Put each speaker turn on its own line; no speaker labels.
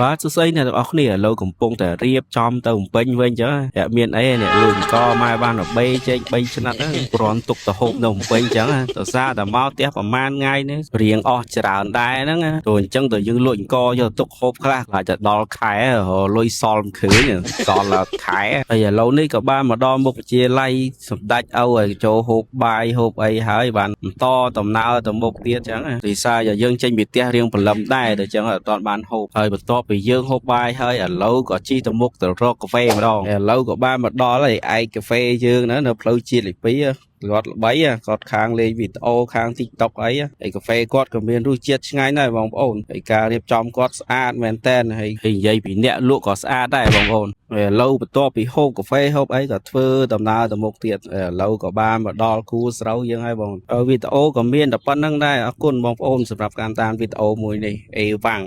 បាទសួស្តីអ្នកទាំងអស់គ្នាឥឡូវកំពុងតែរៀបចំទៅបំពេញវិញចឹងតែមានអីអ្នកលួចអង្គម៉ែបាន13ចេក3ឆ្នាំហ្នឹងគ្រាន់ទុកទៅហូបនៅបំពេញចឹងទៅសារតែមកផ្ទះប្រហែលថ្ងៃនេះរៀងអស់ច្រើនដែរហ្នឹងទៅអញ្ចឹងទៅយើងលួចអង្គយកទុកហូបខ្លះអាចទៅដល់ខែលុយសល់មិនឃើញសល់ដល់ខែហើយឥឡូវនេះក៏បានមកដល់មុខវិទ្យាល័យសម្ដេចឲ្យចូលហូបបាយហូបអីហើយបានបន្តដំណើរទៅមុខទៀតចឹងរីសាយើងចេញពីផ្ទះរៀងព្រលឹមដែរទៅចឹងអត់ទាន់បានហូបហើយបន្ទាប់ពីយើងហូបបាយហើយឥឡូវក៏ជិះទៅមុខទៅរកកាហ្វេម្ដងឥឡូវក៏បានមកដល់ហើយឯកកាហ្វេយើងនៅផ្លូវជាតិលេខ2គាត់ល្បីគាត់ខាងលេងវីដេអូខាង TikTok អីហើយកាហ្វេគាត់ក៏មានរសជាតិឆ្ងាញ់ដែរបងប្អូនហើយការរៀបចំគាត់ស្អាតមែនតែនហើយនិយាយពីអ្នកលក់ក៏ស្អាតដែរបងប្អូនឥឡូវបន្ទាប់ពីហូបកាហ្វេហូបអីក៏ធ្វើដំណើរទៅមុខទៀតឥឡូវក៏បានមកដល់គូស្រូវយើងហើយបងវីដេអូក៏មានតែប៉ុណ្្នឹងដែរអរគុណបងប្អូនសម្រាប់ការតាមវីដេអូមួយនេះអេវ៉ាំង